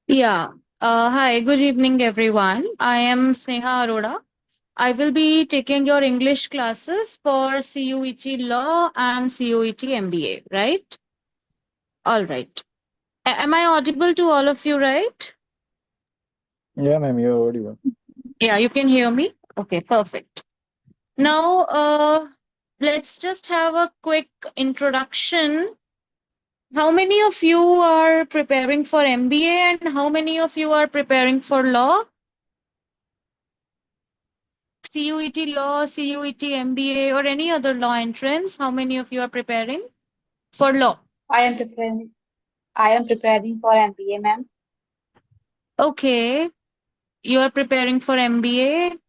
Yeah. Hi, good evening, everyone. I am Sneha Arora. I will be taking your English classes for CUET Law and CUET MBA, right? All right. Am I audible to all of you, right? Yeah, ma'am, you're audible. Yeah, you can hear me? Okay, perfect. Now, let's just have a quick introduction. How many of you are preparing for MBA and how many of you are preparing for law? CUET Law, CUET MBA, or any other law entrance? How many of you are preparing for law? I am preparing. I am preparing for MBA, ma'am. Okay, you are preparing for MBA.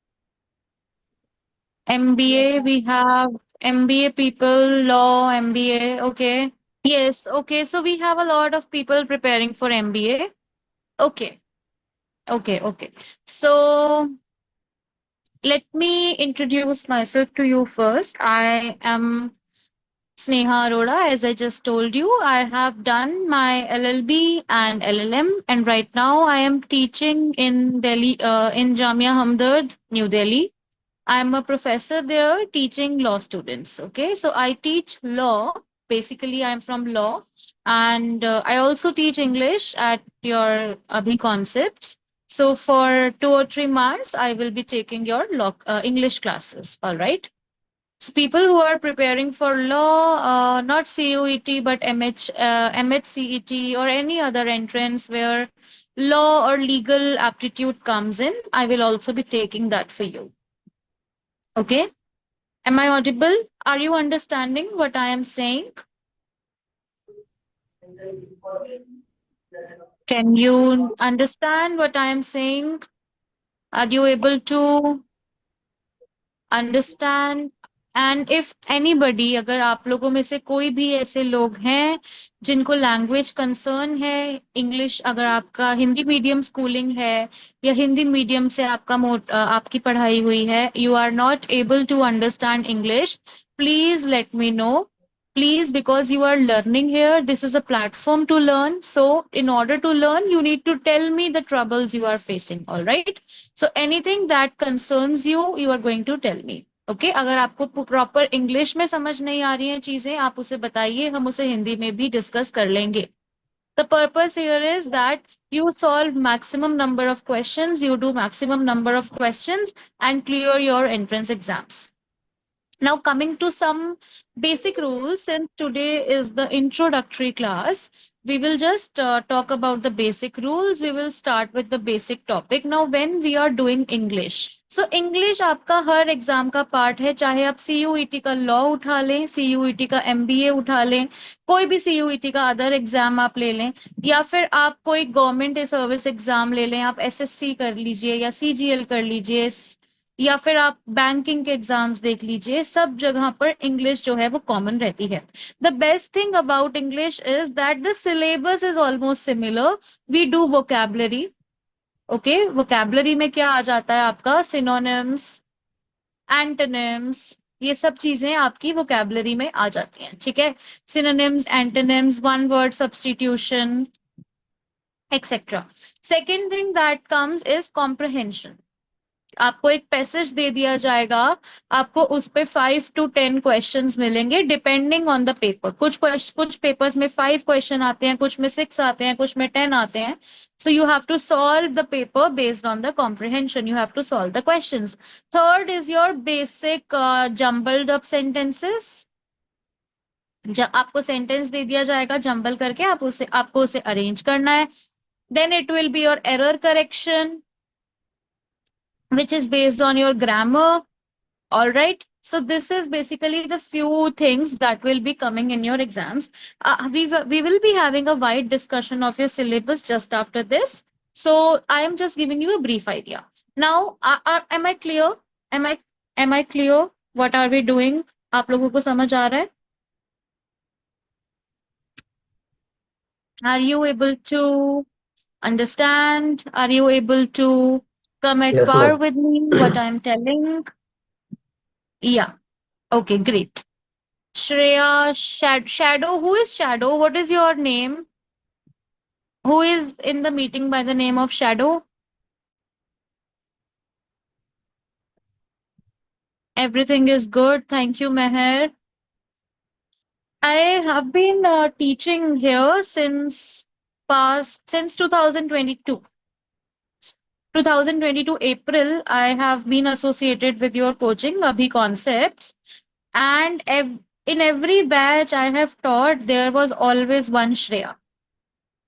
Yes, MBA, ma'am. we have MBA people, law, MBA. Okay. Yes, okay. So we have a lot of people preparing for MBA. Okay, okay. So let me introduce myself to you first. I am Sneha Arora, as I just told you, I have done my LLB and LLM, and right now I am teaching in Delhi, in Jamia Hamdard, New Delhi. I am a professor there teaching law students. Okay, so I teach law. Basically, I am from law, and I also teach English at your Abhi Concepts. So for 2 or 3 months, I will be taking your law English classes. All right. So people who are preparing for law, not CUET but MHCET or any other entrance where law or legal aptitude comes in, I will also be taking that for you. Okay? Am I audible? Are you understanding what I am saying? Can you understand what I am saying? Are you able to understand and if anybody अगर आप लोगों में से कोई भी ऐसे लोग हैं जिनको लैंग्वेज कंसर्न है इंग्लिश अगर आपका हिंदी मीडियम स्कूलिंग है या हिंदी मीडियम से आपकी पढ़ाई हुई है you are not able to understand English please let me know please because you are learning here this is a platform to learn so in order to learn you need to tell me the troubles you are facing all right so anything that concerns you you are going to tell me okay अगर आपको proper English में समझ नहीं आ रही हैं चीजें आप उसे बताइए हम उसे हिंदी में भी डिस्कस कर लेंगे the purpose here is that you solve maximum number of questions you do maximum number of questions and clear your entrance exams now, coming to some basic rules, since today is the introductory class, we will just talk about the basic rules. We will start with the basic topic. Now, when we are doing English, so English आपका हर exam का part है चाहे आप CUET का law उठा लें CUET का MBA उठा लें कोई भी CUET का अदर एग्जाम आप ले लें या फिर आप कोई गवर्नमेंट सर्विस एग्जाम ले लें आप SSC कर लीजिए या CGL कर लीजिए या फिर आप बैंकिंग के एग्जाम्स देख लीजिए सब जगह पर इंग्लिश जो है वो कॉमन रहती है the best thing about English is that the syllabus is almost similar we do vocabulary okay vocabulary में क्या आ जाता है आपका सिनोनिम्स एंटोनिम्स ये सब चीजें आपकी वोकैबलरी में आ जाती हैं ठीक है synonyms antonyms one word substitution etcetera second thing that comes is comprehension आपको एक पैसेज दे दिया जाएगा आपको उस पे 5 to 10 क्वेश्चंस मिलेंगे डिपेंडिंग ऑन द पेपर कुछ पेपर्स में 5 क्वेश्चन आते हैं कुछ में 6 आते हैं कुछ में 10 आते हैं so you have to solve the paper based on the comprehension you have to solve the questions third is your basic jumbled up sentences जब आपको सेंटेंस दे दिया जाएगा जंबल करके आपको उसे अरेंज करना है then it will be your error correction which is based on your grammar. All right. So this is basically the few things that will be coming in your exams. We will be having a wide discussion of your syllabus just after this. So I am just giving you a brief idea. Now, am I clear? Am I am I clear? What are we doing? आप लोगों को समझ आ रहा है? Are you able to understand? Are you able to come at Yes, par ma'am. with me? What I'm telling? Yeah. Okay, great. Shreya, Shadow. Who is Shadow? What is your name? Who is in the meeting by the name of Shadow? Everything is good. Thank you, Meher. I have been teaching here since 2022. 2022 April, I have been associated with your coaching, Abhi Concepts, and in every batch I have taught, there was always one Shreya.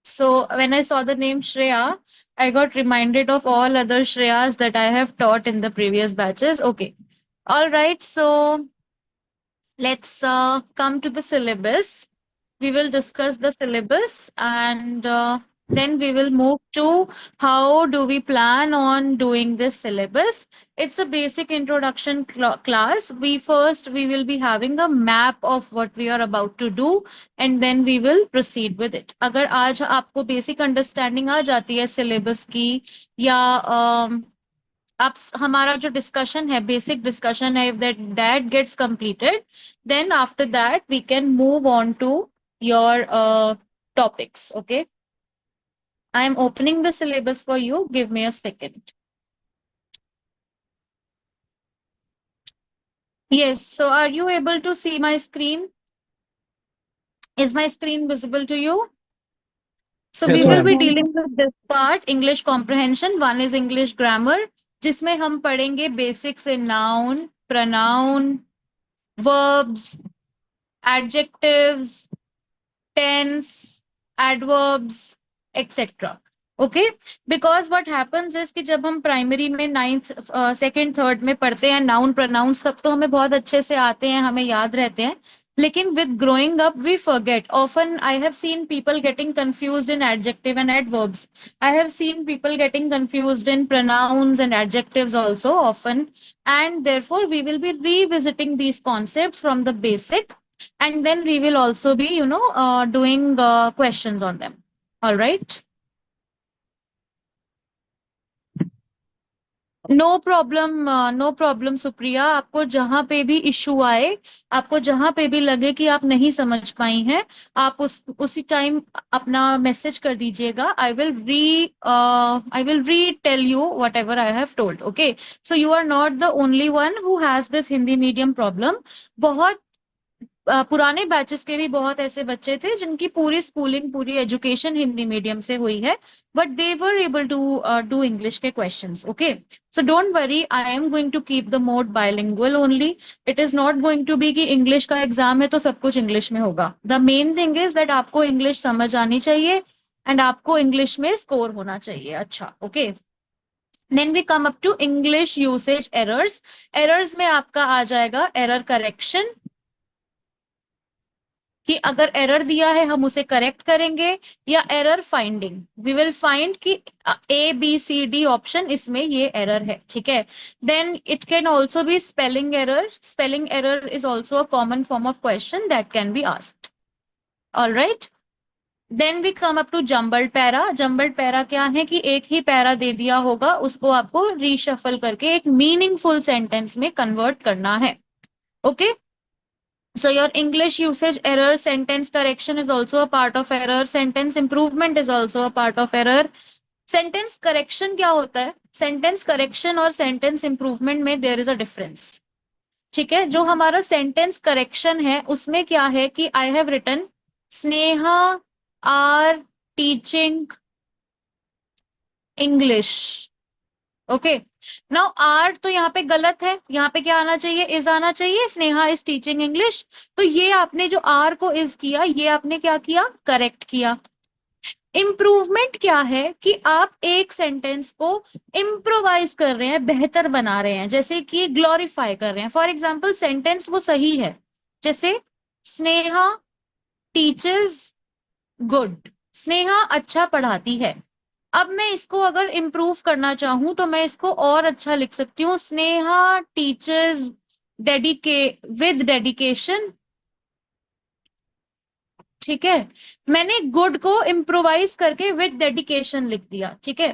So when I saw the name Shreya, I got reminded of all other Shreyas that I have taught in the previous batches. Okay. All right. So let's come to the syllabus. We will discuss the syllabus and then we will move to how do we plan on doing this syllabus. It's a basic introduction class. We will be having a map of what we are about to do and then we will proceed with it. अगर आज आपको basic understanding आ जाती है syllabus की या आप हमारा जो डिस्कशन है बेसिक डिस्कशन है, if that gets completed, then after that we can move on to your topics. Okay, I am opening the syllabus for you. Give me a second. Yes, so are you able to see my screen? Is my screen visible to you? So we Yes, will Yes, be ma'am. ma'am. dealing with this part, English comprehension. One is English grammar, जिसमें हम पढ़ेंगे basics in noun, pronoun, verbs, adjectives, tense, adverbs, etc. Okay, because what happens is कि जब हम primary में ninth second third में पढ़ते हैं नाउन प्रोनाउंस तब तो हमें बहुत अच्छे से आते हैं, हमें याद रहते हैं, लेकिन with growing up we forget often. I have seen people getting confused in adjective and adverbs. I have seen people getting confused in pronouns and adjectives also often, and therefore we will be revisiting these concepts from the basic, and then we will also be, doing questions on them. All right. No problem, no problem Supriya. आपको जहां पे भी issue आए, आपको जहां पे भी लगे कि आप नहीं समझ पाई हैं, आप उसी टाइम अपना मैसेज कर दीजिएगा. I will retell you whatever I have told. Okay, so you are not the only one who has this Hindi medium problem. बहुत पुराने बैचेस के भी बहुत ऐसे बच्चे थे जिनकी पूरी स्कूलिंग पूरी एजुकेशन हिंदी मीडियम से हुई है, but they were able to do English के questions. Okay, so don't worry, I am going to keep the mode bilingual only. It is not going to be कि इंग्लिश का exam है तो सब कुछ इंग्लिश में होगा. The main thing is that आपको इंग्लिश समझ आनी चाहिए एंड आपको इंग्लिश में स्कोर होना चाहिए अच्छा. Okay, then we come up to English usage errors. Errors में आपका आ जाएगा एरर करेक्शन, कि अगर एरर दिया है हम उसे करेक्ट करेंगे, या error finding. We will find कि A B C D option इसमें ये एरर है. ठीक है, then it can also be spelling error. Spelling error is also a common form of question that can be asked. All right, then we come up to jumbled para. Jumbled para क्या है कि एक ही para दे दिया होगा, उसको आपको reshuffle करके एक मीनिंगफुल सेंटेंस में कन्वर्ट करना है. Okay, so your English usage error, sentence correction is also a part of error, sentence improvement is also a part of error. Sentence correction क्या होता है? Sentence correction और sentence improvement में there is a difference. ठीक है, जो हमारा sentence correction है उसमें क्या है कि I have written Sneha are teaching English. Okay, now are तो यहाँ पे गलत है, यहाँ पे क्या आना चाहिए? इज आना चाहिए. स्नेहा इज टीचिंग इंग्लिश, तो ये आपने जो आर को इज किया, ये आपने क्या किया? करेक्ट किया. इम्प्रूवमेंट क्या है कि आप एक सेंटेंस को इम्प्रोवाइज कर रहे हैं, बेहतर बना रहे हैं, जैसे कि ग्लोरीफाई कर रहे हैं. फॉर एग्जाम्पल सेंटेंस वो सही है, जैसे स्नेहा टीचर्स गुड. स्नेहा अच्छा पढ़ाती है. अब मैं इसको अगर इम्प्रूव करना चाहूं तो मैं इसको और अच्छा लिख सकती हूँ. Sneha teachers with dedication. ठीक है, मैंने गुड को इम्प्रोवाइज करके विद डेडिकेशन लिख दिया. ठीक है,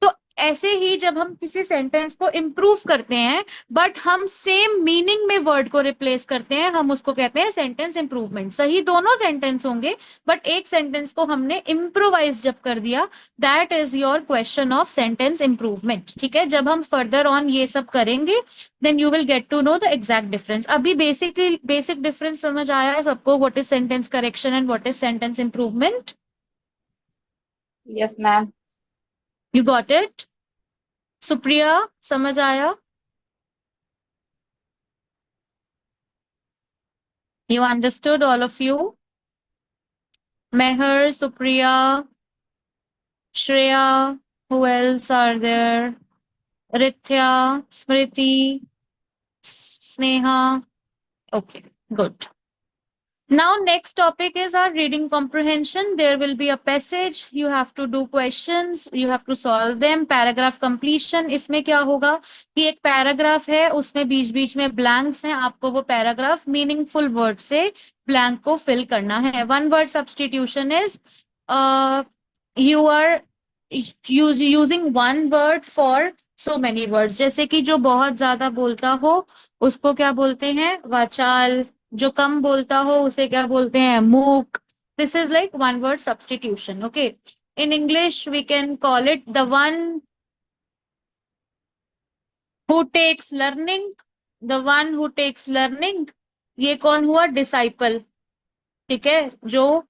तो ऐसे ही जब हम किसी सेंटेंस को इम्प्रूव करते हैं बट हम सेम मीनिंग में वर्ड को रिप्लेस करते हैं, हम उसको कहते हैं सेंटेंस इंप्रूवमेंट। सही दोनों सेंटेंस होंगे बट एक सेंटेंस को हमने इम्प्रोवाइज जब कर दिया, that is your question of sentence improvement. ठीक है, जब हम फर्दर ऑन ये सब करेंगे then you will get to know the exact difference. अभी बेसिक डिफरेंस समझ आया सबको, what is sentence correction and what is sentence improvement? Yes, ma'am. You got it? Supriya, समझ आया? You understood, all of you? Meher, Supriya, Shreya, who else are there? Rithya, Smriti, Sneha. Okay, good. Now, next topic is our reading comprehension. There will be a passage. You have to do questions. You have to solve them. Paragraph completion. इसमें क्या होगा कि एक paragraph है, उसमें बीच बीच में blanks हैं, आपको वो पैराग्राफ मीनिंगफुल वर्ड से ब्लैंक को फिल करना है। One word substitution is you are using one word for so many words. जैसे कि जो बहुत ज्यादा बोलता हो उसको क्या बोलते हैं? वाचाल। जो कम बोलता हो उसे क्या बोलते हैं? मूक। This is like one word substitution. Okay, in English we can call it the one who takes learning. The one who takes learning, ये कौन हुआ? डिसाइपल। ठीक है, जो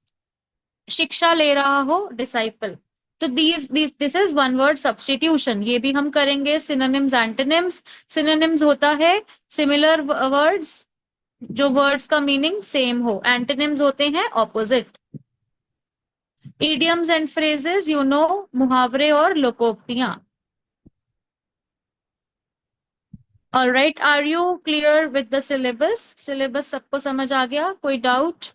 शिक्षा ले रहा हो, डिसाइपल। तो this is one word substitution. ये भी हम करेंगे। Synonyms, antonyms. सिनोनिम्स होता है सिमिलर वर्ड्स, जो वर्ड्स का मीनिंग सेम हो। एंटोनिम्स होते हैं opposite. Idioms and phrases, you know, मुहावरे और लोकोक्तियां। All right, are you clear with the syllabus? Syllabus सबको समझ आ गया? कोई doubt?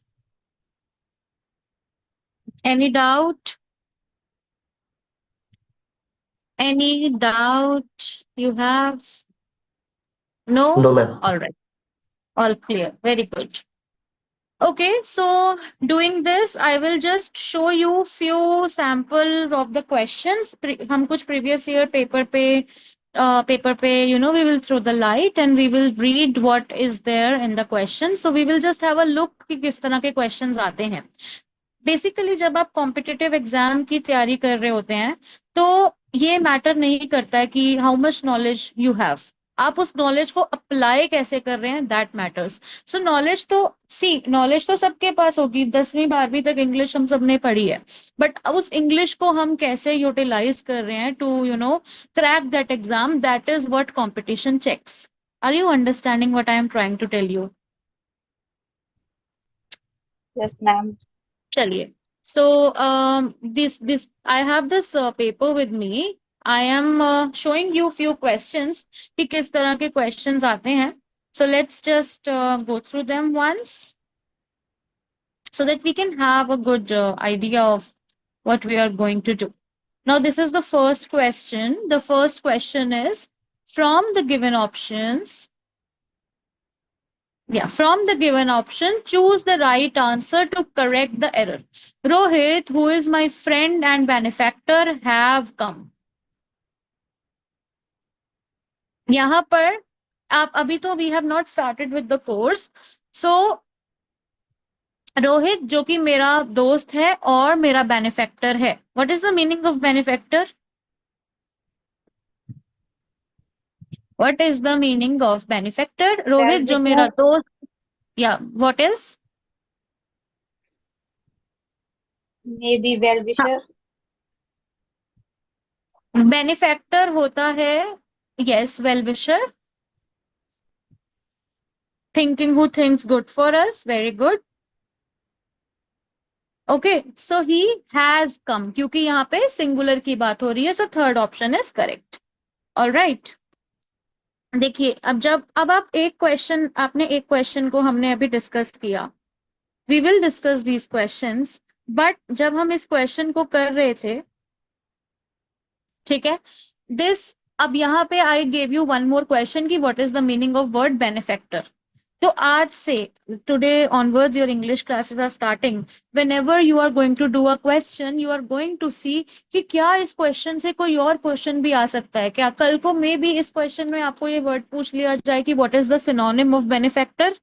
Any doubt? Any doubt you have? No? No, ma'am. All right. All clear. Very good. Okay, so doing this, I will just show you few samples of the questions. हम कुछ previous year paper पे, you know, we will throw the light and we will read what is there in the question. So we will just have a look कि किस तरह के questions आते हैं। Basically जब आप कॉम्पिटिटिव एग्जाम की तैयारी कर रहे होते हैं तो ये मैटर नहीं करता है कि how much knowledge you have, आप उस नॉलेज को अप्लाई कैसे कर रहे हैं, दैट मैटर्स। सो नॉलेज तो सबके पास होगी, 10वीं 12वीं तक इंग्लिश हम सबने पढ़ी है, बट अब उस इंग्लिश को हम कैसे यूटिलाइज कर रहे हैं to crack that exam, that is what competition checks. Are you understanding what I am trying to tell you? Yes, ma'am. चलिए, so this I have this paper with me. I am showing you few questions कि किस तरह के questions आते हैं. So let's just go through them once so that we can have a good idea of what we are going to do. Now this is the first question. The first question is from the given options. Yeah, from the given option, choose the right answer to correct the error. Rohit, who is my friend and benefactor, have come. यहाँ पर आप अभी तो we have not started with the course. So Rohit जो कि मेरा दोस्त है और मेरा बेनिफैक्टर है. What is the meaning of benefactor? What is the meaning of benefactor? Rohit जो मेरा दोस्त, yeah, what is? Maybe well-wisher. Benefactor होता है, yes, well-wisher. Thinking who thinks good for us, very good. Okay, so he has come, क्योंकि यहाँ पे singular की बात हो रही है, so third option is correct. All right. देखिए, अब आप आपने एक क्वेश्चन को हमने अभी डिस्कस किया. We will discuss these questions, but जब हम इस क्वेश्चन को कर रहे थे, ठीक है, अब यहाँ पे I gave you one more question कि what is the meaning of word benefactor. तो आज से today onwards your English classes are starting. Whenever you are going to do a question, you are going to see कि क्या इस question से कोई और क्वेश्चन भी आ सकता है क्या. कल को मे भी इस क्वेश्चन में आपको ये वर्ड पूछ लिया जाए कि what is the synonym of benefactor.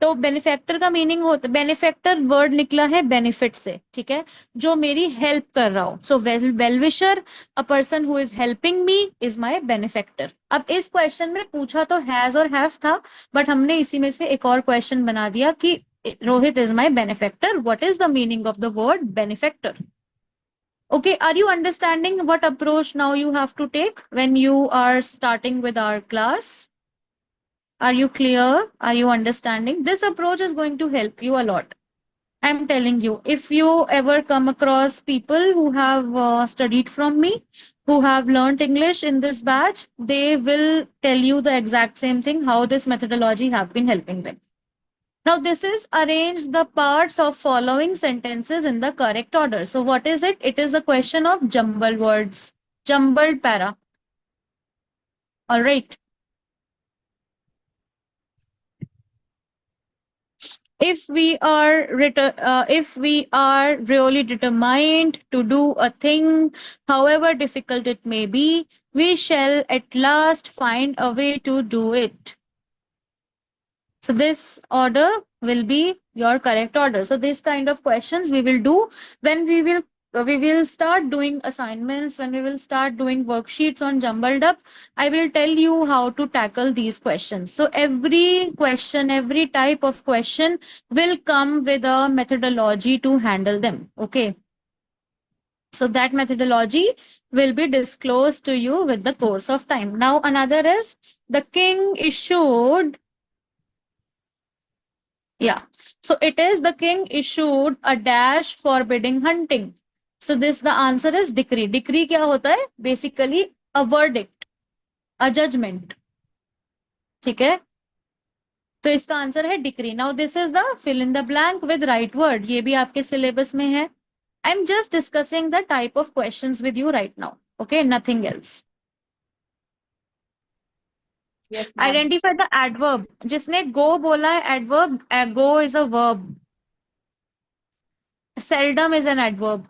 तो बेनिफैक्टर का मीनिंग होता है, बेनिफैक्टर वर्ड निकला है बेनिफिट से, ठीक है, जो मेरी हेल्प कर रहा हो. So well wisher, a person who is helping me is my benefactor. अब इस क्वेश्चन में पूछा तो हैज और हैव था, बट हमने इसी में से एक और क्वेश्चन बना दिया कि Rohit is my benefactor. What is the meaning of the word benefactor? Okay, are you understanding what approach now you have to take when you are starting with our class? Are you clear? Are you understanding? This approach is going to help you a lot. I'm telling you, if you ever come across people who have studied from me, who have learned English in this batch, they will tell you the exact same thing, how this methodology have been helping them. Now, this is arrange the parts of following sentences in the correct order. So what is it? It is a question of jumbled words, jumbled para. All right. If we are really determined to do a thing, however difficult it may be, we shall at last find a way to do it. So this order will be your correct order. So this kind of questions we will do when we will start doing assignments, when we will start doing worksheets on Jumbled Up. I will tell you how to tackle these questions. So every question, every type of question will come with a methodology to handle them. Okay. So that methodology will be disclosed to you with the course of time. Now another is the king issued. Yeah. So it is the king issued a dash forbidding hunting. So this the answer is decree. Decree क्या होता है? Basically a verdict, a judgment. ठीक है? तो इसका answer है decree. Now this is the fill in the blank with right word. ये भी आपके सिलेबस में है. I am just discussing the type of questions with you right now. Okay, nothing else. Yes, ma'am. Identify the adverb. जिसने go बोला है adverb, go is a verb. Seldom is an adverb.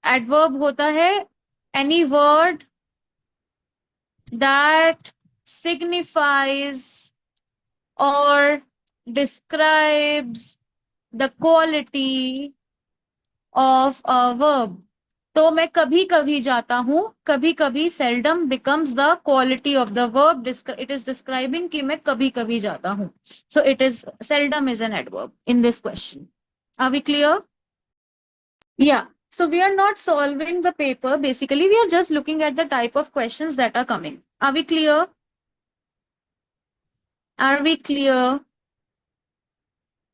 Adverb होता है any word that signifies or describes the quality of a verb. तो मैं कभी कभी जाता हूं, कभी कभी seldom becomes the quality of the verb. It is describing कि मैं कभी कभी जाता हूं. So it is seldom is an adverb in this question. Are we clear? Yeah. So we are not solving the paper. Basically, we are just looking at the type of questions that are coming. Are we clear? Are we clear?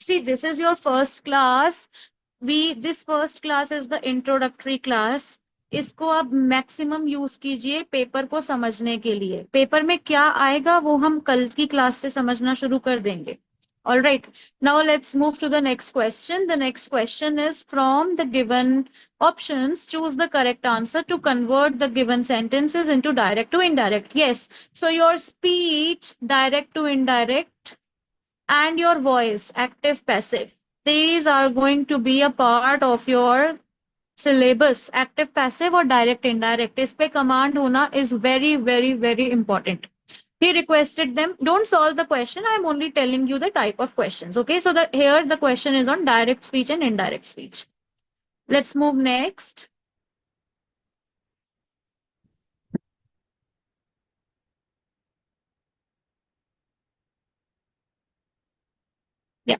See, this is your first class. This first class is the introductory class. इसको आप maximum use कीजिए paper को समझने के लिए. Paper में क्या आएगा वो हम कल की क्लास से समझना शुरू कर देंगे. All right. Now let's move to the next question. The next question is from the given options. Choose the correct answer to convert the given sentences into direct to indirect. Yes. So your speech, direct to indirect, and your voice, active passive, these are going to be a part of your syllabus. Active passive or direct indirect, इस पे command होना is very very very important. He requested them. Don't solve the question. I am only telling you the type of questions. Okay, so here the question is on direct speech and indirect speech. Let's move next. Yeah.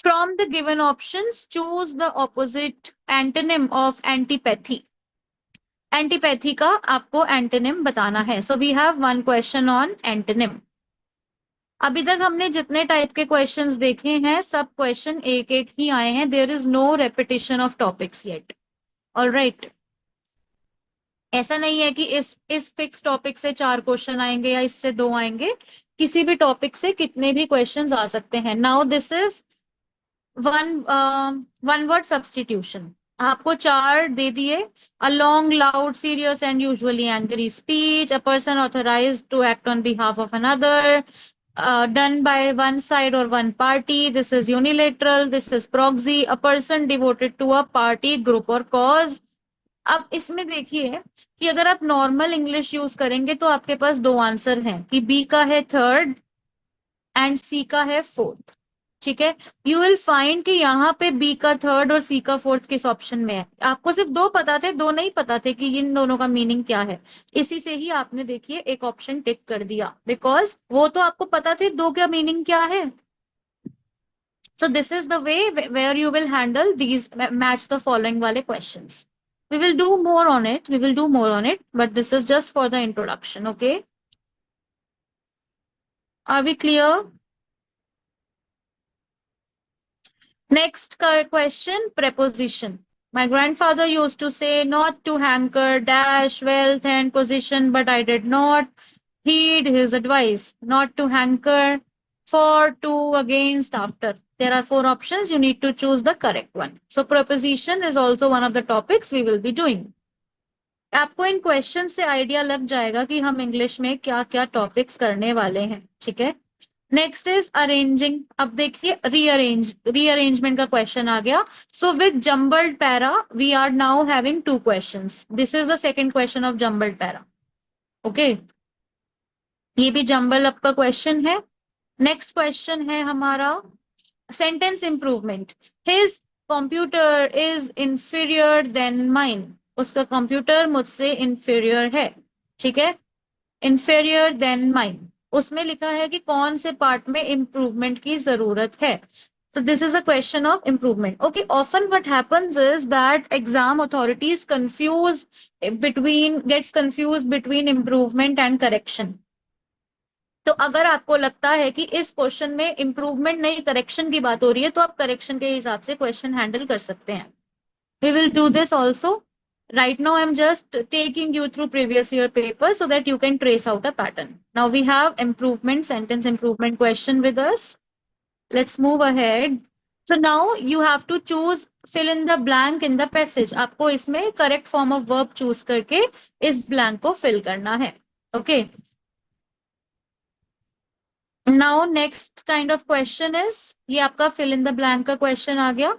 From the given options, choose the opposite antonym of antipathy. Antipathy का आपको antonym बताना है. So we have one question on antonym. अभी तक हमने जितने type के questions देखे हैं सब क्वेश्चन एक एक ही आए हैं. There is no repetition of topics yet. Alright. ऐसा नहीं है कि इस फिक्स टॉपिक से 4 क्वेश्चन आएंगे या इससे 2 आएंगे. किसी भी टॉपिक से कितने भी क्वेश्चंस आ सकते हैं. Now this is one word substitution. आपको 4 दे दिए. A long loud serious and usually angry speech, a person authorized to act on behalf of another, done by one side or one party. This is unilateral. This is proxy. A person devoted to a party, group or cause. अब इसमें देखिए कि अगर आप normal English use करेंगे तो आपके पास दो आंसर हैं कि बी का है थर्ड एंड सी का है फोर्थ। ठीक है, यू विल फाइंड कि यहाँ पे बी का थर्ड और सी का फोर्थ किस ऑप्शन में है। आपको सिर्फ दो पता थे, दो नहीं पता थे कि इन दोनों का मीनिंग क्या है। इसी से ही आपने देखिए एक ऑप्शन टिक कर दिया, बिकॉज वो तो आपको पता थे दो का मीनिंग क्या है। So this is the way where you will handle these match the following wale questions. We will do more on it. We will do more on it, but this is just for the introduction. Okay. Are we clear? Next question, preposition. My grandfather used to say not to hanker, dash, wealth and position, but I did not heed his advice. Not to hanker, for, to, against, after. There are four options. You need to choose the correct one. So preposition is also one of the topics we will be doing. आपको इन question से idea लग जाएगा कि हम English में क्या क्या topics करने वाले हैं। ठीक है, नेक्स्ट इज अरेंजिंग। अब देखिए रीअरेंजमेंट का क्वेश्चन आ गया। So with jumbled para we are now having two questions. This is the second question of jumbled para. Okay, ये भी जम्बल अप का क्वेश्चन है। नेक्स्ट क्वेश्चन है हमारा sentence improvement. His computer is inferior than mine. उसका computer मुझसे inferior है। ठीक है, इंफीरियर देन माइन। उसमें लिखा है कि कौन से पार्ट में इंप्रूवमेंट की जरूरत है। So this is a question of improvement. Okay, often what happens is that exam authorities gets confused between improvement and correction. तो अगर आपको लगता है कि इस क्वेश्चन में इंप्रूवमेंट नहीं करेक्शन की बात हो रही है तो आप करेक्शन के हिसाब से क्वेश्चन हैंडल कर सकते हैं। We will do this also. Right now, I'm just taking you through previous year papers so that you can trace out a pattern. Now we have improvement, sentence improvement question with us. Let's move ahead. So now you have to choose fill in the blank in the passage. आपको इसमें correct form of verb choose करके इस blank को fill करना है। Okay. Now next kind of question is, ये आपका fill in the blank का question आ गया।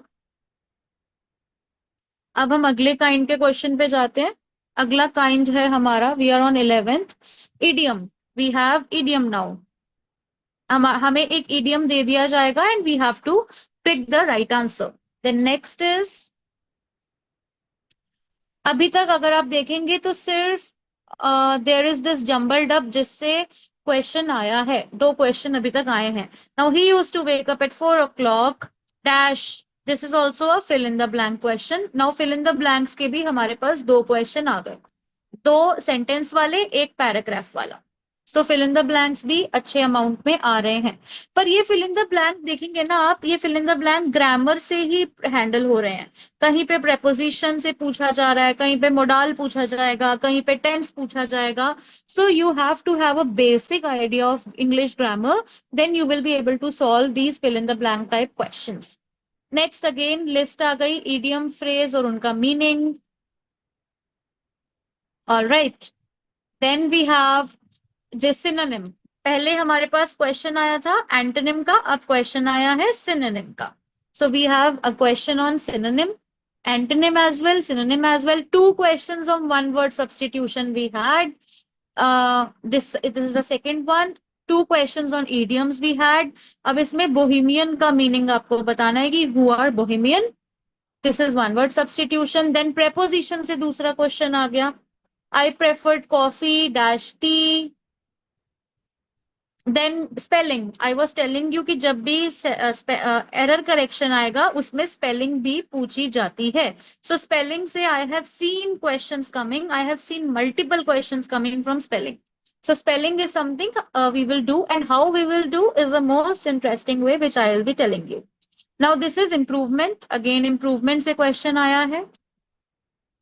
अब हम अगले काइंड के क्वेश्चन पे जाते हैं। अगला काइंड है हमारा, we are on 11th, idiom. We have idiom now. हमें एक इडियम दे दिया जाएगा and we have to pick the right answer. Then next is, अभी तक अगर आप देखेंगे तो सिर्फ there is this jumbled up जिससे क्वेश्चन आया है। दो क्वेश्चन अभी तक आए हैं। Now he used to wake up at 4 o'clock dash. This is also a fill in the blank question. Now fill in the blanks के भी हमारे पास दो क्वेश्चन आ गए, दो सेंटेंस वाले, एक पैराग्राफ वाला। सो फिल इन द ब्लैंक्स भी अच्छे अमाउंट में आ रहे हैं। पर ये फिल इन द ब्लैंक देखेंगे ना आप, ये fill in the blank grammar से ही हैंडल हो रहे हैं। कहीं पे प्रेपोजिशन से पूछा जा रहा है, कहीं पे मोडाल पूछा जाएगा, कहीं पे टेंस पूछा जाएगा। So you have to have a basic idea of English grammar, then you will be able to solve these fill in the blank type questions. Next again list आ गई, इडियम फ्रेज और उनका meaning. All right, then we have this synonym. पहले हमारे पास question आया था antonym का, अब क्वेश्चन आया है सिनोनिम का। So we have a question on synonym, antonym as well, synonym as well. Two questions on one word substitution we had. This is the second one. Two questions on idioms we had. अब इसमें bohemian का meaning आपको बताना है कि who are bohemian. This is one word substitution. Then preposition से दूसरा question आ गया, I preferred coffee dash tea. Then spelling, I was telling you कि जब भी एरर करेक्शन आएगा उसमें स्पेलिंग भी पूछी जाती है। सो स्पेलिंग से I have seen questions coming, I have seen multiple questions coming from spelling. So spelling is something we will do, and how we will do is the most interesting way which I will be telling you. Now this is improvement. Again improvement से question आया है।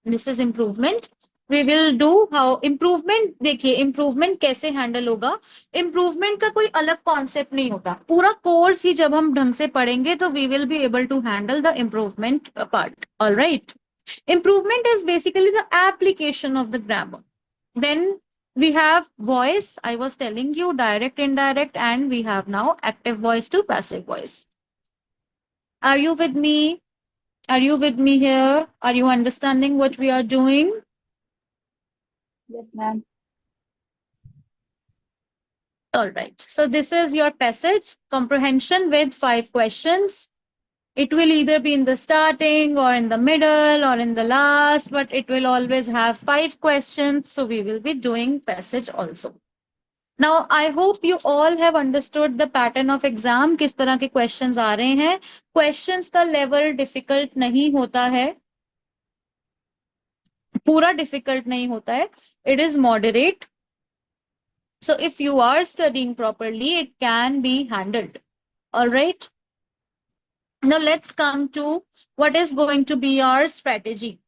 This is improvement. We will do how improvement. देखिए improvement कैसे handle होगा। Improvement का कोई अलग concept नहीं होता, पूरा कोर्स ही जब हम ढंग से पढ़ेंगे तो we will be able to handle the improvement part. All right, improvement is basically the application of the grammar. Then We have voice, I was telling you, direct, indirect, and we have now active voice to passive voice. Are you with me? Are you with me here? Are you understanding what we are doing? Yes, ma'am. All right. So this is your passage comprehension with 5 questions. It will either be in the starting or in the middle or in the last, but it will always have 5 questions. So we will be doing passage also. Now, I hope you all have understood the pattern of exam. किस तरह के questions आ रहे हैं. Questions का level difficult नहीं होता है. पूरा difficult नहीं होता है. It is moderate. So if you are studying properly, it can be handled. All right. Now let's come to what is going to be our strategy.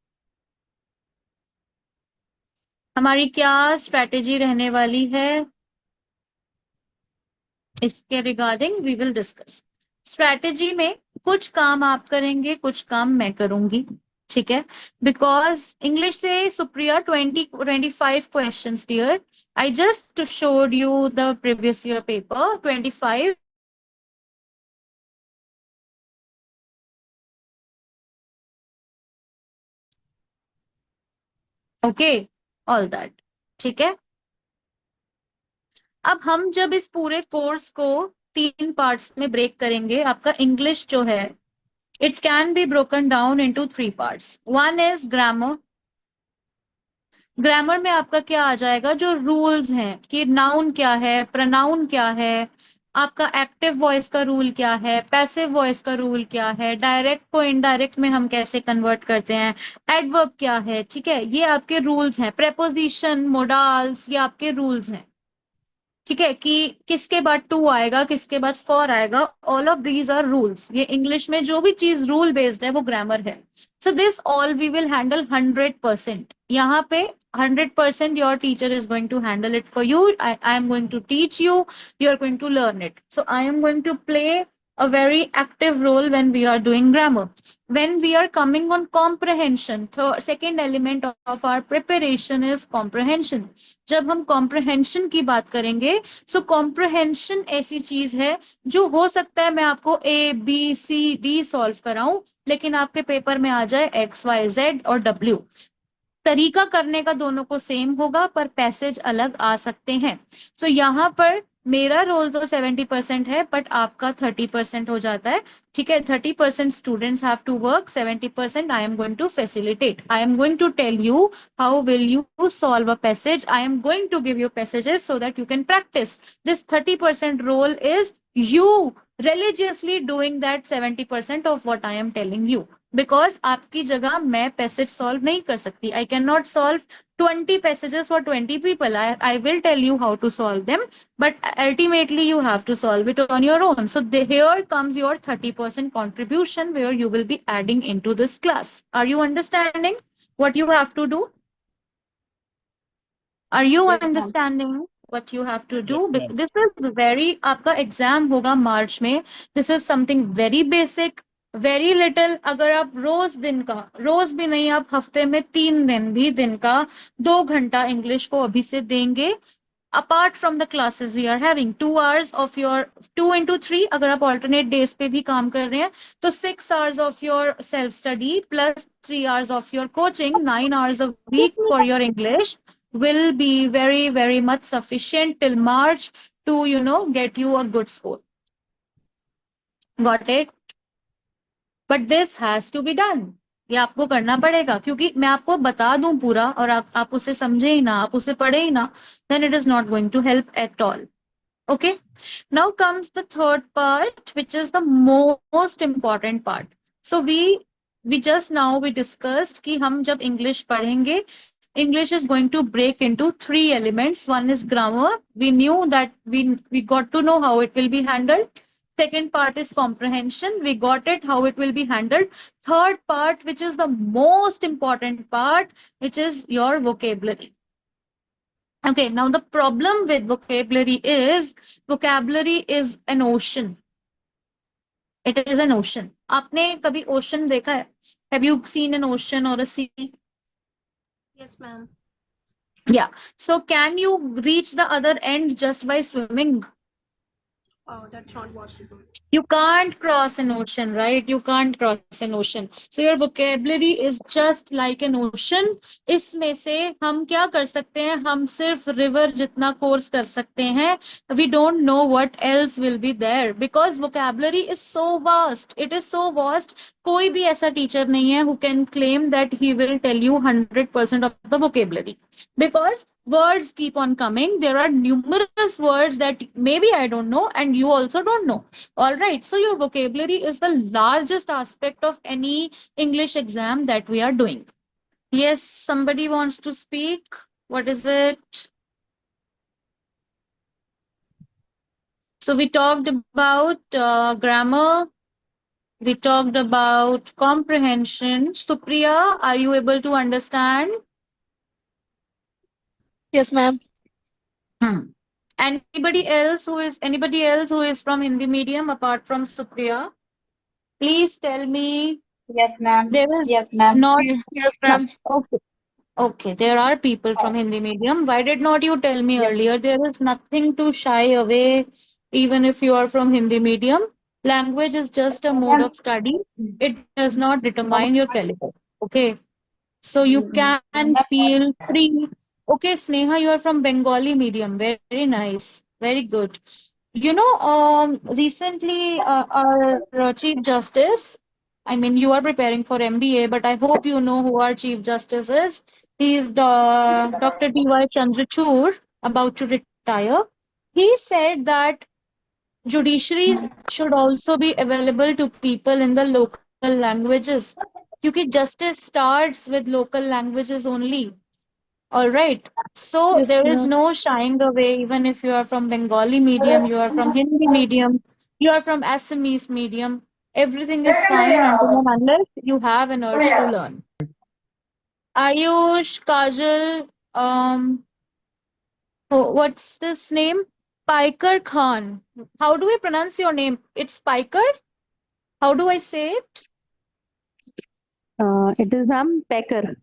हमारी क्या strategy रहने वाली है? इसके regarding we will discuss. Strategy में कुछ काम आप करेंगे, कुछ काम मैं करूंगी. ठीक है. बिकॉज इंग्लिश से Supriya 25 questions dear. I just showed you the previous year paper 25. Okay, all that. ठीक है. अब हम जब इस पूरे कोर्स को 3 पार्ट्स में ब्रेक करेंगे, आपका इंग्लिश जो है it can be broken down into 3 parts. One is grammar. Grammar में आपका क्या आ जाएगा, जो रूल्स हैं कि नाउन क्या है, प्रोनाउन क्या है, आपका एक्टिव वॉइस का रूल क्या है, पैसिव वॉइस का रूल क्या है, डायरेक्ट को इनडायरेक्ट में हम कैसे कन्वर्ट करते हैं, एडवर्ब क्या है. ठीक है, ये आपके रूल्स हैं. प्रेपोजिशन, मोडाल्स, ये आपके रूल्स हैं. ठीक है, कि किसके बाद टू आएगा, किसके बाद फॉर आएगा. All of these are rules. ये इंग्लिश में जो भी चीज रूल बेस्ड है वो ग्रामर है. So this all we will handle 100%. यहाँ पे 100% your teacher is going to handle it for you. I am going to teach you. You are going to learn it. So I am going to play a very active role when we are doing grammar. When we are coming on comprehension, second element of our preparation is comprehension. जब हम comprehension की बात करेंगे, so comprehension ऐसी चीज है जो हो सकता है मैं आपको A, B, C, D solve कराऊं, लेकिन आपके पेपर में आ जाए X, Y, Z और W. तरीका करने का दोनों को सेम होगा, पर पैसेज अलग आ सकते हैं. सो यहाँ पर मेरा रोल तो 70% है, बट आपका 30% हो जाता है. ठीक है, 30% students have to work, 70% I am going to facilitate. I am going to tell you how will you solve a passage. I am going to give you passages so that you can practise. This 30% role is you religiously doing that 70% of what I am telling you. Because आपकी जगह मैं passage solve नहीं कर सकती. I can not solve 20 passages for 20 people. I will tell you how to solve them, but ultimately you have to solve it on your own. So here comes your 30% contribution where you will be adding into this class. Are you understanding what you have to do? Are you Yes, ma'am. understanding what you have to do? Yes, ma'am. This is very, आपका exam होगा मार्च में. This is something very basic, very little. अगर आप रोज दिन का, रोज भी नहीं, आप हफ्ते में 3 दिन भी दिन का 2 घंटा इंग्लिश को अभी से देंगे. apart from the classes we are having 2 hours of your 2 into 3, अगर आप alternate days पे भी काम कर रहे हैं तो 6 hours of your self study plus 3 hours of your coaching, 9 hours a week for your English will be very, very much sufficient till March to, get you a good score. Got it? But this has to be done. ये आपको करना पड़ेगा, क्योंकि मैं आपको बता दूं पूरा और आप उसे समझे ही ना, आप उसे पढ़े ही ना, then it is not going to help at all. Okay, now comes the third part, which is the most important part. So we just now we discussed कि हम जब English पढ़ेंगे, English is going to break into 3 elements. One is grammar. We knew that we got to know how it will be handled. Second part is comprehension. We got it, how it will be handled. Third part, which is the most important part, which is your vocabulary. Okay, now the problem with vocabulary is an ocean. It is an ocean. आपने कभी ocean देखा है? Have you seen an ocean or a sea? Yes, ma'am. Yeah. So can you reach the other end just by swimming? Oh, that's not possible. You can't cross an ocean, right? You can't cross an ocean. So your vocabulary is just like an ocean. इसमें से हम क्या कर सकते हैं? हम सिर्फ river जितना कोर्स कर सकते हैं. We don't know what else will be there because vocabulary is so vast. It is so vast. कोई भी ऐसा टीचर नहीं है who can claim that he will tell you 100% of the vocabulary because words keep on coming. There are numerous words that maybe I don't know and you also don't know. All right. So your vocabulary is the largest aspect of any English exam that we are doing. Yes, somebody wants to speak. What is it? So we talked about grammar. We talked about comprehension. Supriya, are you able to understand? Yes, ma'am. Hmm. Anybody else who is from Hindi medium apart from Supriya? Please tell me. Yes, ma'am. There is Yes, ma'am. not. Yes, No. ma'am. Okay. Okay, there are people from Hindi medium. Why did not you tell me Yes, earlier? There is nothing to shy away, even if you are from Hindi medium. Language is just a mode ma'am. of study. It does not determine your caliber. Okay, so you can Ma'am, feel free. Okay, Sneha, you are from Bengali medium. Very nice. Very good. Recently our Chief Justice, I mean, you are preparing for MBA, but I hope you know who our Chief Justice is. He is Dr. D.Y. Chandrachud, about to retire. He said that judiciary should also be available to people in the local languages. Because justice starts with local languages only. All right. So Yes, there is ma'am. no shying away, even if you are from Bengali medium, you are from Hindi medium, you are from Assamese medium. Everything is fine until and unless you have an urge to learn. Ayush, Kajal, what's this name? Piker Khan. How do I pronounce your name? It's Piker? How do I say it? It is ma'am Pecker.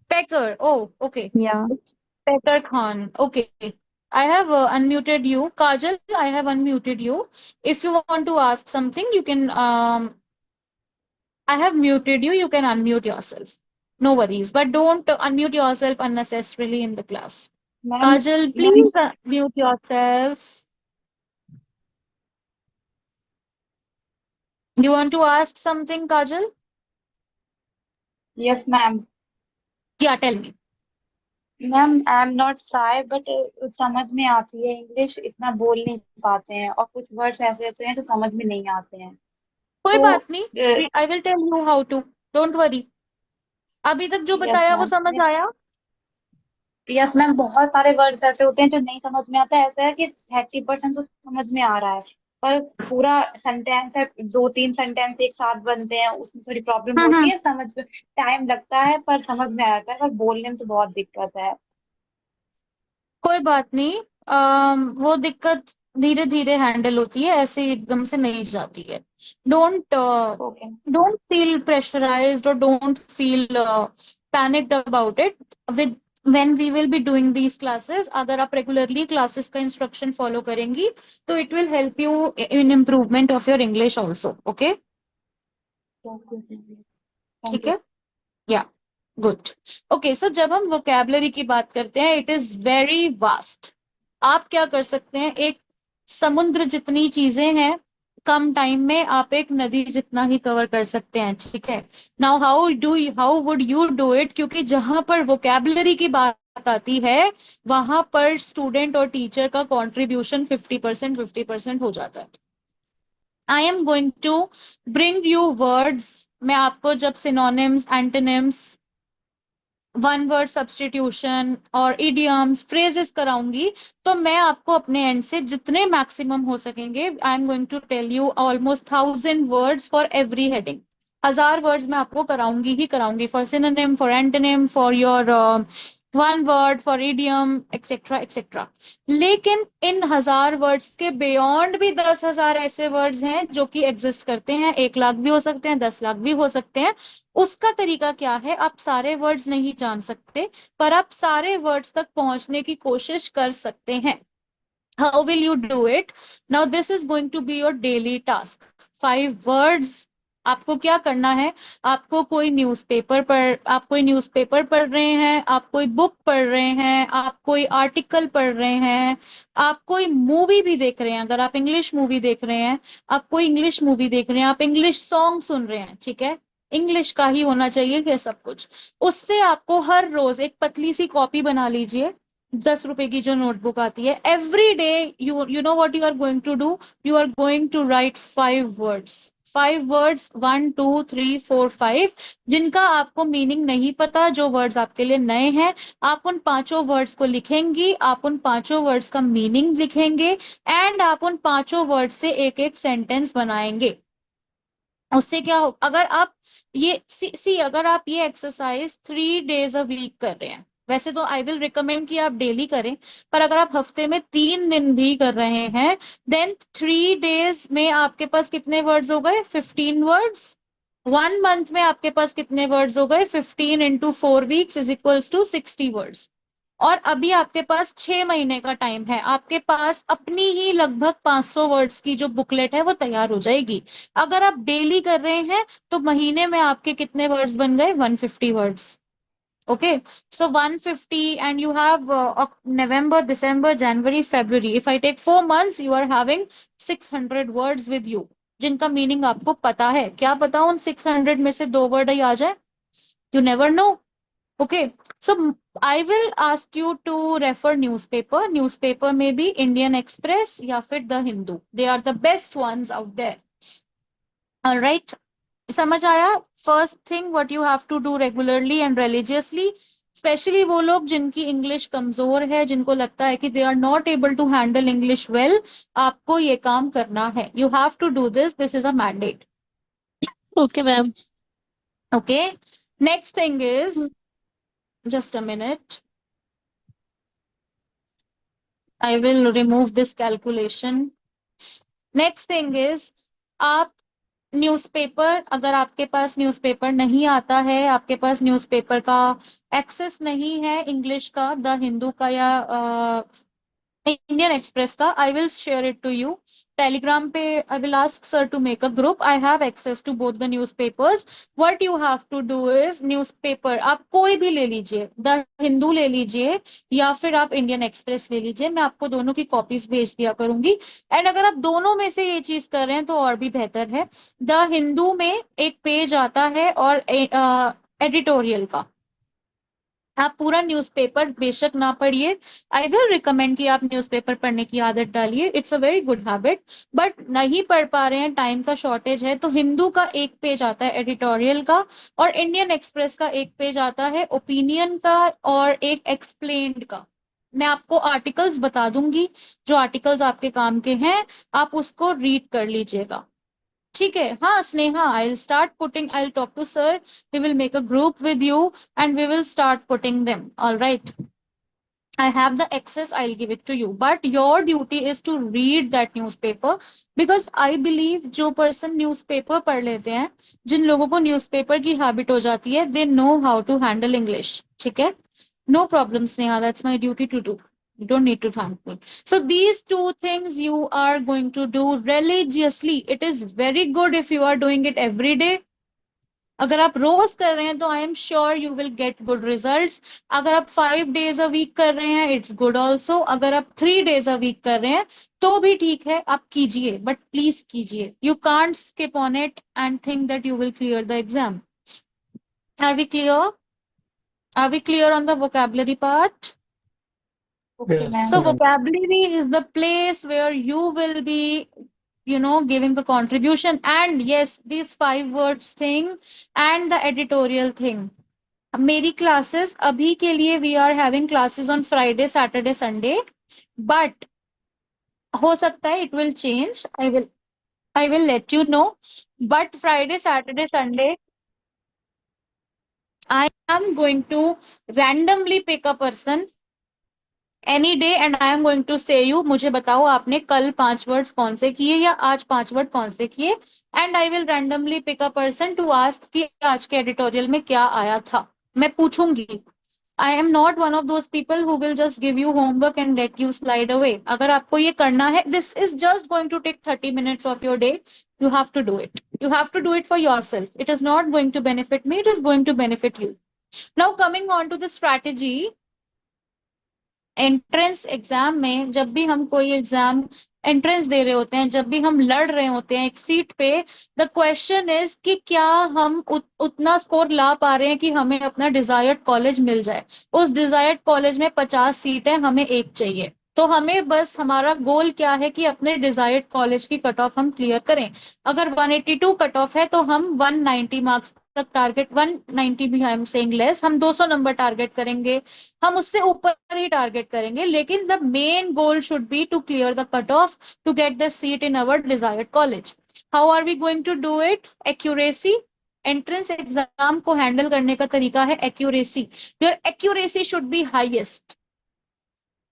Pecker. Oh, okay. Yeah. Pecker Khan. Okay. I have unmuted you. Kajal, I have unmuted you. If you want to ask something, you can. I have muted you. You can unmute yourself. No worries. But don't unmute yourself unnecessarily in the class. ma'am, Kajal, ma'am, please mute yourself. You want to ask something, Kajal? yes, ma'am. Yeah, tell me. Ma'am I am not shy but समझ में आती है English इतना बोल नहीं पाते हैं और कुछ वर्ड्स ऐसे होते हैं जो समझ में नहीं आते हैं कोई तो बात नहीं. I will tell you how to. Don't worry. अभी तक जो यस बताया वो मैम समझ आया? यस मैम बहुत सारे वर्ड्स ऐसे होते हैं जो नहीं समझ में आता है ऐसा है कि 30% तो समझ में आ रहा है पर पूरा सेंटेंस है 2-3 सेंटेंस एक साथ बनते हैं उसमें थोड़ी प्रॉब्लम होती हम्म. है समझ में टाइम लगता है पर समझ में आ जाता है पर बोलने में तो बहुत दिक्कत है कोई बात नहीं. वो दिक्कत धीरे धीरे हैंडल होती है, ऐसे एकदम से नहीं जाती है. Don't okay don't feel pressurised और don't feel panicked about it. With when we will be doing these classes, अगर आप regularly classes का instruction follow करेंगी तो it will help you in improvement of your English also. Okay? Thank ठीक you है? या good. Okay, सो जब हम वोकेबलरी की बात करते हैं, इट इज वेरी वास्ट. आप क्या कर सकते हैं? एक समुद्र जितनी चीजें हैं, कम टाइम में आप एक नदी जितना ही कवर कर सकते हैं. ठीक है? Now how would you do it? क्योंकि जहां पर वोकेबलरी की बात आती है वहां पर स्टूडेंट और टीचर का कॉन्ट्रीब्यूशन 50% हो जाता है. I am going to bring you words. मैं आपको जब synonyms, antonyms, one word substitution और इडियम्स, फ्रेजेस कराऊंगी तो मैं आपको अपने एंड से जितने मैक्सिमम हो सकेंगे, I am going to tell you almost 1000 words for every heading. 1000 words मैं आपको कराऊंगी ही कराऊंगी. For synonym, for antonym, for your 1 word for idiom etcetera etcetera. लेकिन इन 1000 वर्ड्स के बियॉन्ड भी 10,000 ऐसे वर्ड्स हैं जो कि एग्जिस्ट करते हैं। 1 लाख भी हो सकते हैं, 10 लाख भी हो सकते हैं। उसका तरीका क्या है, आप सारे वर्ड्स नहीं जान सकते, पर आप सारे वर्ड्स तक पहुंचने की कोशिश कर सकते हैं। How will you do it? Now this is going to be your daily task. 5 words। आपको क्या करना है, आपको कोई न्यूज़पेपर पर आप कोई न्यूज़पेपर पढ़ रहे हैं, आप कोई बुक पढ़ रहे हैं, आप कोई आर्टिकल पढ़ रहे हैं, आप कोई मूवी भी देख रहे हैं, अगर आप इंग्लिश मूवी देख रहे हैं, आप कोई इंग्लिश मूवी देख रहे हैं, आप इंग्लिश सॉन्ग सुन रहे हैं, ठीक है, इंग्लिश का ही होना चाहिए ये सब कुछ। उससे आपको हर रोज एक पतली सी कॉपी बना लीजिए, 10 रुपए की जो नोटबुक आती है। Every day you know what you are going to do, you are going to write 5 words. 5 words, 1 2 3 4 5, जिनका आपको मीनिंग नहीं पता, जो वर्ड्स आपके लिए नए हैं। आप उन 5 वर्ड्स को लिखेंगी, आप उन 5 वर्ड्स का मीनिंग लिखेंगे, एंड आप उन 5 वर्ड्स से एक एक सेंटेंस बनाएंगे। उससे क्या हो, अगर आप ये अगर आप ये एक्सरसाइज 3 days अ वीक कर रहे हैं, वैसे तो आई विल रिकमेंड कि आप डेली करें, पर अगर आप हफ्ते में 3 दिन भी कर रहे हैं, देन 3 days में आपके पास कितने वर्ड्स हो गए, 15 वर्ड्स। 1 मंथ में आपके पास कितने वर्ड्स हो गए, 15 × 4 weeks is equals to 60 words. और अभी आपके पास 6 महीने का टाइम है, आपके पास अपनी ही लगभग 500 वर्ड्स की जो बुकलेट है वो तैयार हो जाएगी। अगर आप डेली कर रहे हैं तो महीने में आपके कितने वर्ड्स बन गए, 150 words. Okay, so 150, and you have November, December, January, February, if I take 4 months, you are having 600 words with you, जिनका मीनिंग आपको पता है। क्या पता उन 600 में से 2 वर्ड ही आ जाए, you never know. Okay, so I will ask you to refer newspaper. Newspaper may be Indian Express या फिर The Hindu. They are the best ones out there. All right. समझ आया? First thing what you have to do regularly and religiously, specially वो लोग जिनकी English कमजोर है, जिनको लगता है कि they are not able to handle English well, आपको ये काम करना है। You have to do this is a mandate. Okay, ma'am. Okay, next thing is, just a minute, I will remove this calculation. Next thing is, आप newspaper, अगर आपके पास newspaper नहीं आता है, आपके पास न्यूज़पेपर का एक्सेस नहीं है, इंग्लिश का, द हिंदू का या इंडियन एक्सप्रेस का, I will share it to you Telegram पे। I will ask sir to make a group, I have access to both the newspapers. What you have to do is, newspaper आप कोई भी ले लीजिए, the Hindu ले लीजिए या फिर आप इंडियन एक्सप्रेस ले लीजिए, मैं आपको दोनों की कॉपीज भेज दिया करूंगी। एंड अगर आप दोनों में से ये चीज कर रहे हैं तो और भी बेहतर है। द हिंदू में एक पेज आता है और एडिटोरियल का, आप पूरा न्यूज़पेपर बेशक ना पढ़िए, आई विल रिकमेंड कि आप न्यूज़पेपर पढ़ने की आदत डालिए, it's a very good habit. But नहीं पढ़ पा रहे हैं, टाइम का शॉर्टेज है, तो हिंदू का एक पेज आता है एडिटोरियल का, और इंडियन एक्सप्रेस का एक पेज आता है ओपिनियन का और एक एक्सप्लेन्ड का। मैं आपको आर्टिकल्स बता दूंगी, जो आर्टिकल्स आपके काम के हैं, आप उसको रीड कर लीजिएगा, ठीक है। हाँ Sneha, I will talk to sir, we will make a group with you and we will start putting them, all right? I have the access, I'll give it to you, but your duty is to read that newspaper, because I believe जो person newspaper पढ़ लेते हैं, जिन लोगों को newspaper की habit हो जाती है, they know how to handle English, ठीक है? No problem, Sneha, that's my duty to do. You don't need to thank me. So these 2 things you are going to do religiously. It is very good if you are doing it every day. अगर आप रोज कर रहे हैं तो I am sure you will get good results. अगर आप 5 days a week कर रहे हैं, इट्स गुड ऑल्सो। अगर आप 3 days अ वीक कर रहे हैं तो भी ठीक है, आप कीजिए, बट प्लीज कीजिए। You can't skip on it and think that you will clear the exam. Are we clear? Are we clear on the vocabulary part? Okay, Yes, ma'am. So ma'am. vocabulary is the place where you will be, giving the contribution. And yes, these 5 words thing and the editorial thing. मेरी classes अभी के लिए, we are having classes on Friday, Saturday, Sunday, but हो सकता है it will change, I will let you know. But Friday, Saturday, Sunday, I am going to randomly pick a person any day and I am going to say you, मुझे बताओ आपने कल 5 words कौन से किए या आज 5 वर्ड कौन से किए, and I will randomly pick a person to ask कि आज के एडिटोरियल में क्या आया था, मैं पूछूंगी। I am not one of those people who will just give you homework and let you slide away. अगर आपको ये करना है, this is just going to take 30 minutes of your day. You have to do it. You have to do it for yourself. It is not going to benefit me. It is going to benefit you. Now coming on to the strategy, entrance exam में जब भी हम कोई exam entrance दे रहे होते हैं, जब भी हम लड़ रहे होते हैं एक सीट पे, द क्वेश्चन इज कि क्या हम उतना स्कोर ला पा रहे हैं कि हमें अपना डिजायर्ड कॉलेज मिल जाए। उस डिजायर्ड कॉलेज में 50 सीट है, हमें एक चाहिए, तो हमें बस हमारा गोल क्या है कि अपने डिजायर्ड कॉलेज की कट ऑफ हम क्लियर करें। अगर 182 कट ऑफ है तो हम 190 मार्क्स तक टारगेट, 190 भी आई एम सेइंग लेस, हम 200 नंबर टारगेट करेंगे, हम उससे ऊपर ही टारगेट करेंगे, लेकिन the main goal should be to clear the cut off to get the seat in our desired college. How are we going to do it? Accuracy. Entrance exam को handle करने का तरीका है accuracy. Your accuracy should be highest.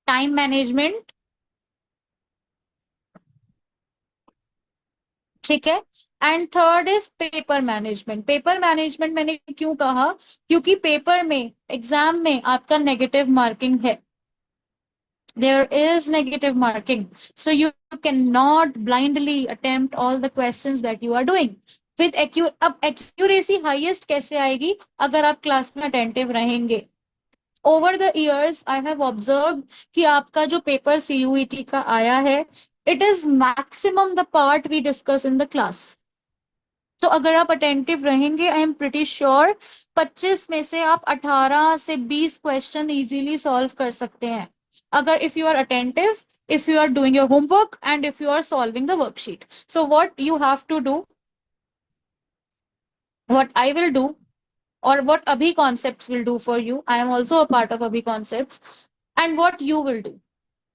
Time management, ठीक है। And third is paper management. Paper management मैंने क्यों कहा? क्योंकि पेपर में, एग्जाम में आपका नेगेटिव मार्किंग है, there is negative marking, so you cannot blindly attempt all the questions that you are doing with अब accuracy highest कैसे आएगी? अगर आप क्लास में attentive रहेंगे। over the years I have observed कि आपका जो पेपर CUET का आया है, it is maximum the part we discuss in the class। तो अगर आप अटेंटिव रहेंगे, आई एम प्रिटी श्योर 25 में से आप 18 से 20 क्वेश्चन इजीली सॉल्व कर सकते हैं, अगर if you are attentive, if you are doing your homework and if you are solving the worksheet। So what you have to do, what I will do, or what Abhi Concepts will do for you, I am also a part of Abhi Concepts, and what you will do,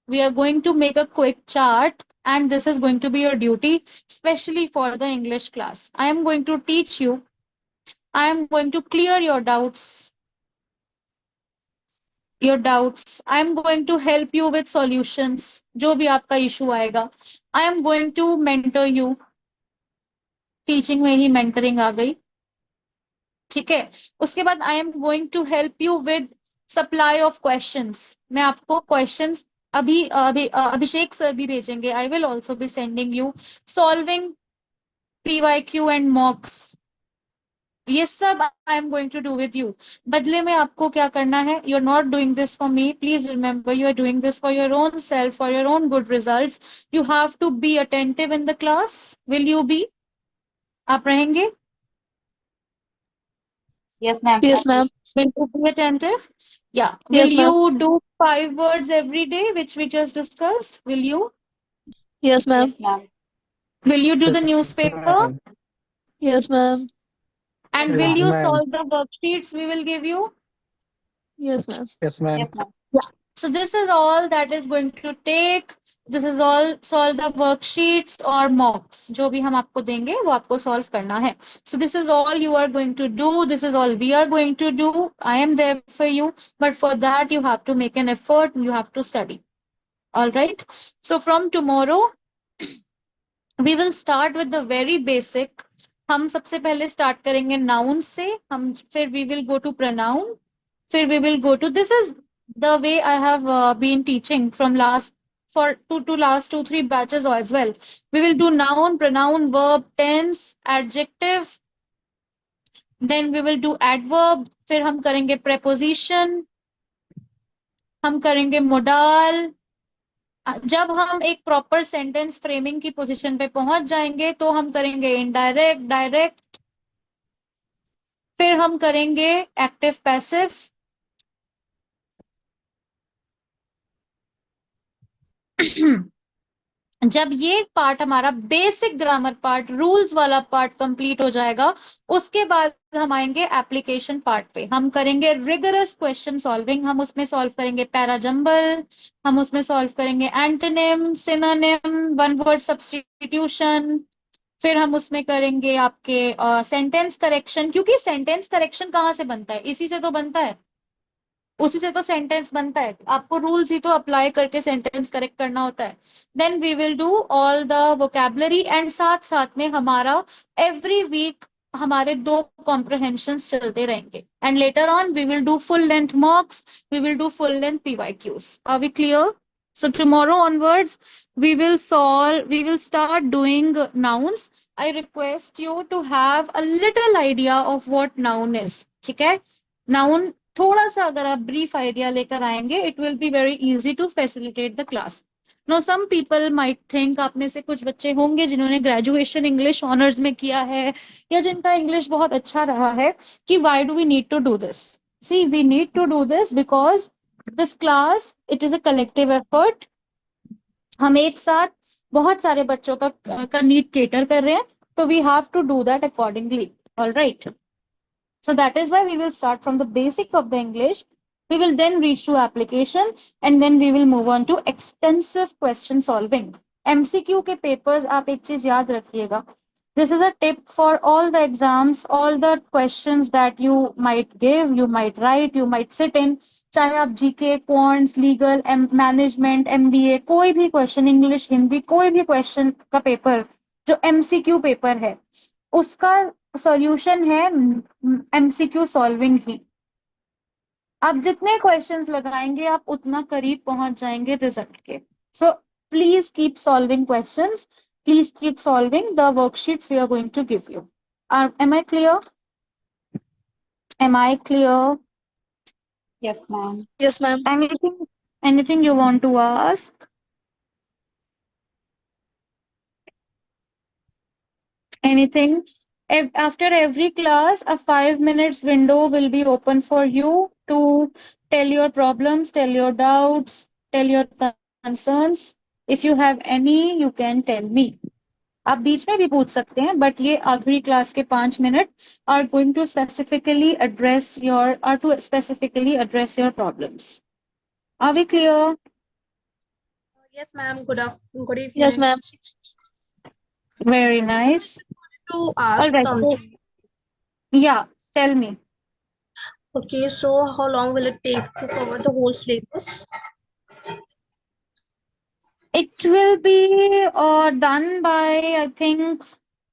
we are going to make a quick chart and this is going to be your duty, especially for the English class। I am going to teach you, I am going to clear your doubts, I am going to help you with solutions, जो भी आपका issue आएगा, I am going to mentor you। Teaching में ही mentoring आ गई, ठीक है। उसके बाद I am going to help you with supply of questions. मैं आपको क्वेश्चंस अभिषेक सर भी भेजेंगे, I will also be sending you solving PYQ and mocks, ये सब I am going to do with you. बदले में आपको क्या करना है? You are not doing this for me, please remember you are doing this for your own self, for your own good results. You have to be attentive in the class. Will you be? आप रहेंगे? Yes, ma'am. Yes, ma'am. Will you be attentive? Yeah. Yes, Will ma'am. you do 5 words every day, which we just discussed? Will you? Yes, ma'am. Yes, ma'am. Will you do the Yes, newspaper? ma'am. Yes, ma'am. And Yes, will you ma'am. solve the worksheets we will give you? Yes, ma'am. Yes, ma'am. Yes, ma'am. So this is all that is going to take. This is all solve the worksheets or mocks. जो भी हम आपको देंगे वो आपको solve करना है. So this is all you are going to do. This is all we are going to do. I am there for you. But for that you have to make an effort. You have to study. All right. So from tomorrow we will start with the very basic। हम सबसे पहले start करेंगे noun से, हम फिर we will go to pronoun, फिर we will go to, this is the way I have been teaching from last for to last 2-3 batches as well। We will do noun, pronoun, verb, tense, adjective, then we will do adverb, फिर हम करेंगे preposition, हम करेंगे modal। जब हम एक proper sentence framing की position पे पहुंच जाएंगे तो हम करेंगे इनडायरेक्ट, डायरेक्ट, फिर हम करेंगे एक्टिव पैसिव, जब ये पार्ट हमारा बेसिक ग्रामर पार्ट, रूल्स वाला पार्ट कंप्लीट हो जाएगा, उसके बाद हम आएंगे एप्लीकेशन पार्ट पे। हम करेंगे रिगरस क्वेश्चन सॉल्विंग, हम उसमें सॉल्व करेंगे पैराजंबल, हम उसमें सॉल्व करेंगे antonym, synonym, one word substitution, फिर हम उसमें करेंगे आपके सेंटेंस करेक्शन, क्योंकि सेंटेंस करेक्शन कहाँ से बनता है, इसी से तो बनता है, उसी से तो सेंटेंस बनता है, आपको रूल्स ही तो अप्लाई करके सेंटेंस करेक्ट करना होता है। Then we will do all the vocabulary, and साथ साथ में हमारा एवरी वीक हमारे 2 कॉम्प्रहेंशंस चलते रहेंगे, and later on we will do full length mocks, we will do full length PYQs। Are we clear? So tomorrow onwards, we will start doing nouns. I request you to have a little idea of what noun is. ठीक है? Noun थोड़ा सा अगर आप brief idea लेकर आएंगे, it will be very easy to facilitate the class. No some people might think, आप में से कुछ बच्चे होंगे जिन्होंने ग्रेजुएशन इंग्लिश ऑनर्स में किया है या जिनका इंग्लिश बहुत अच्छा रहा है, कि why do we need to do this. See, we need to do this because this class, it is a collective effort. हम एक साथ बहुत सारे बच्चों का नीड केटर कर रहे हैं, तो we have to do that accordingly. All right, so that is why we will start from the basic of the English. We will then reach to application, and then we will move on to extensive question solving. MCQ के papers आप एक चीज याद रखिएगा. This is a tip for all the exams, all the questions that you might give, you might write, you might sit in. चाहे आप GK, quants, legal, management, MBA, कोई भी क्वेश्चन, इंग्लिश, हिंदी, कोई भी क्वेश्चन का पेपर जो MCQ paper है, उसका सॉल्यूशन है MCQ सॉल्विंग ही। आप जितने क्वेश्चंस लगाएंगे आप उतना करीब पहुंच जाएंगे रिजल्ट के। So please keep solving questions, please keep solving the worksheets we are going to give you. Am I clear? Am I clear? Yes, ma'am. Yes, ma'am. Anything you want to ask? Anything? After every class, a 5 minutes window will be open for you to tell your problems, tell your doubts, tell your concerns. If you have any, you can tell me. आप बीच में भी पूछ सकते हैं, but ये आखिरी class के 5 minute are going to specifically address your problems. Are we clear? Yes, ma'am. Good Yes, evening. ma'am. Very nice. To ask All right. something. Yeah, tell me. Okay, so how long will it take to cover the whole syllabus? It will be done by, I think,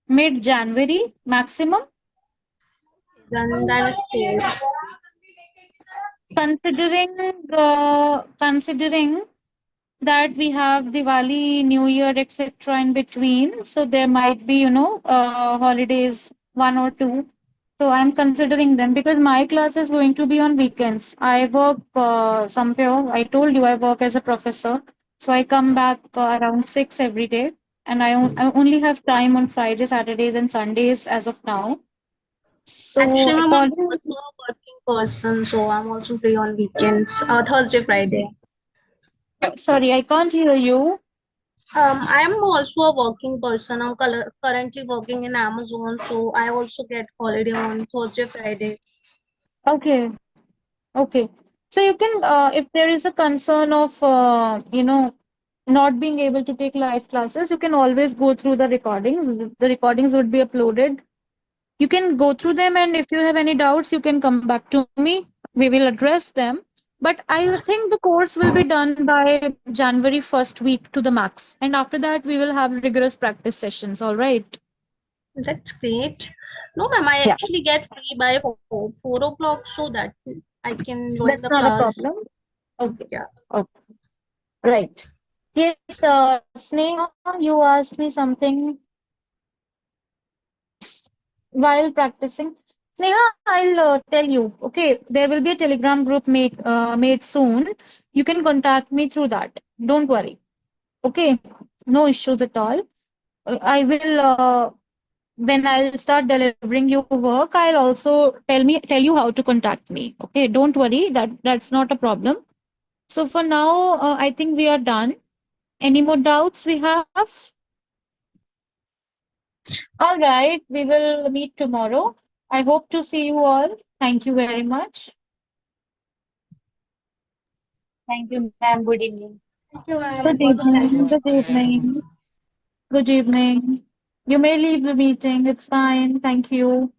mid-January maximum. Then it's okay. Considering that we have Diwali, New Year, etc. in between, so there might be, holidays, 1 or 2. So I'm considering them because my class is going to be on weekends. I work somewhere. I told you I work as a professor. So I come back around 6 every day. And I only have time on Fridays, Saturdays, and Sundays as of now. So Actually, ma'am, I'm according, also a working person, so I'm also free on weekends, Thursday, Friday. sorry, I can't hear you. I am also a working person. I'm currently working in Amazon, so I also get holiday on Thursday, Friday. Okay, okay. So you can, if there is a concern of, not being able to take live classes, you can always go through the recordings. The recordings would be uploaded. You can go through them, and if you have any doubts, you can come back to me. We will address them. But I think the course will be done by January first week to the max. And after that, we will have rigorous practice sessions. All right. That's great. No, ma'am, I Yeah, actually get free by 4 o'clock so that I can join that's the not a class. problem. Okay. Yeah. Okay. Right. Yes, Sneha, you asked me something while practicing. Sneha, I'll tell you. Okay, there will be a Telegram group made soon. You can contact me through that. Don't worry. Okay, no issues at all. I will when I'll start delivering you work, I'll also tell you how to contact me. Okay, don't worry. That's not a problem. So for now, I think we are done. Any more doubts we have? All right, we will meet tomorrow. I hope to see you all. Thank you very much. Thank you, ma'am. Good evening. Thank you, ma'am. Good It was a pleasure. evening. Good evening. Good evening. You may leave the meeting. It's fine. Thank you.